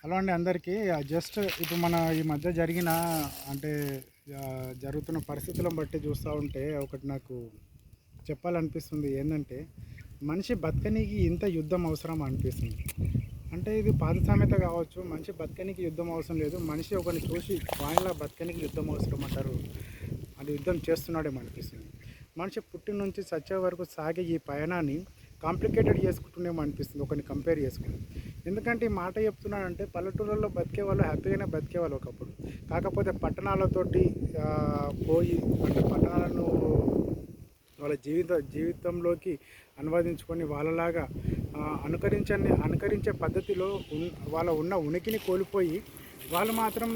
Hello అండి అందరికీ. Just ఇప్పుడు మన ఈ మధ్య జరిగిన అంటే జరుగుతున్న పరిస్థితులను బట్టి చూస్తూ ఉంటే ఒకటి నాకు చెప్పాలనిపిస్తుంది ఏంటంటే, మనిషి బతకనీకి ఇంత యుద్ధం అవసరం అనిపిస్తుంది. అంటే ఇది పాత సామెత కావచ్చు, మనిషి బతకనీకి యుద్ధం అవసరం లేదు, మనిషి ఒకరిని చూసి వాయిలా బతకనీకి యుద్ధం అవసరం అంటారు. అది యుద్ధం చేస్తున్నాడేమో అనిపిస్తుంది. మనిషి పుట్టిన నుంచి చచ్చే వరకు సాగే ఈ పయనాన్ని కాంప్లికేటెడ్ చేసుకుంటుండేమో అనిపిస్తుంది ఒకరిని కంపేర్ చేసుకుని. ఎందుకంటే ఈ మాట చెప్తున్నానంటే, పల్లెటూళ్ళలో బతికే వాళ్ళు హ్యాపీగానే బతికేవాళ్ళు ఒకప్పుడు. కాకపోతే పట్టణాలతోటి పోయి అంటే పట్టణాలను వాళ్ళ జీవితంలోకి అనువదించుకొని వాళ్ళలాగా అనుకరించే పద్ధతిలో వాళ్ళ ఉన్న ఉనికిని కోల్పోయి వాళ్ళు మాత్రం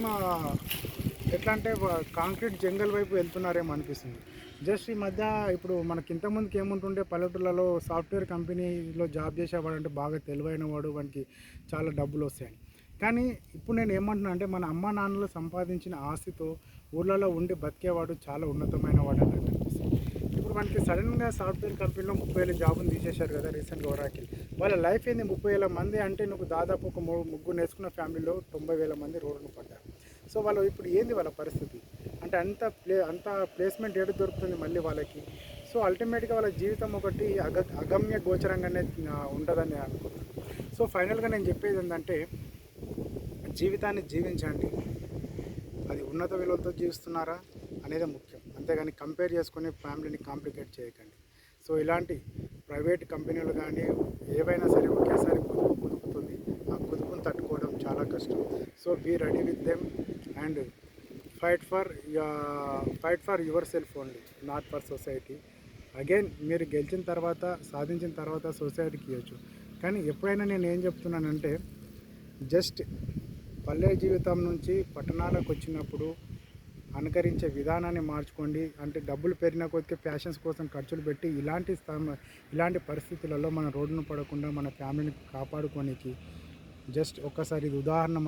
ఎట్లా అంటే కాంక్రీట్ జంగల్ వైపు వెళ్తున్నారేమో అనిపిస్తుంది. జస్ట్ ఈ మధ్య ఇప్పుడు మనకి ఇంతకుముందుకు ఏముంటుండే, పల్లెటూళ్ళలో సాఫ్ట్వేర్ కంపెనీలో జాబ్ చేసేవాడు అంటే బాగా తెలివైన వాడు, వానికి చాలా డబ్బులు వస్తాయని. కానీ ఇప్పుడు నేను ఏమంటున్నా అంటే, మన అమ్మ నాన్నలు సంపాదించిన ఆస్తితో ఊళ్ళలో ఉండి బతికేవాడు చాలా ఉన్నతమైన వాడు అని అనిపిస్తుంది. ఇప్పుడు మనకి సడన్గా సాఫ్ట్వేర్ కంపెనీలో 30,000 జాబులు తీసేశారు కదా రీసెంట్గా ఒరాకిల్. వాళ్ళ లైఫ్ ఏంది? 30,000 మంది అంటే నువ్వు దాదాపు ఒక ముగ్గురు నేర్చుకున్న ఫ్యామిలీలో 90,000 మంది రోడ్డును పడ్డారు. సో వాళ్ళు ఇప్పుడు ఏంది వాళ్ళ పరిస్థితి? అంటే అంత ప్లేస్మెంట్ ఏడు దొరుకుతుంది మళ్ళీ వాళ్ళకి. సో అల్టిమేట్గా వాళ్ళ జీవితం ఒకటి అగమ్య గోచరంగానే ఉంటుందని నేను అనుకుంటున్నాను. సో ఫైనల్గా నేను చెప్పేది ఏంటంటే, జీవితాన్ని జీవించండి. అది ఉన్నత విలువలతో జీవిస్తున్నారా అనేది ముఖ్యం, అంతేగాని కంపేర్ చేసుకొని ఫ్యామిలీని కాంప్లికేట్ చేయకండి. సో ఇలాంటి ప్రైవేట్ కంపెనీలు కానీ ఏవైనా సరే ఒకేసారి కుదుపుతుంది. ఆ కుదుపును తట్టుకోవడం చాలా కష్టం. So be ready with them and fight for yourself only, not for society. Again మీరు గెలిచిన తర్వాత, సాధించిన తర్వాత సొసైటీకి ఇవ్వచ్చు. కానీ ఎప్పుడైనా నేను ఏం చెప్తున్నానంటే, జస్ట్ పల్లె జీవితం నుంచి పట్టణాలకు వచ్చినప్పుడు అనుకరించే విధానాన్ని మార్చుకోండి. అంటే డబ్బులు పెరిగిన కొద్దిగా ఫ్యాషన్స్ కోసం ఖర్చులు పెట్టి ఇలాంటి పరిస్థితులలో మన రోడ్డును పడకుండా మన ఫ్యామిలీని కాపాడుకోనికి జస్ట్ ఒక్కసారి ఇది ఉదాహరణ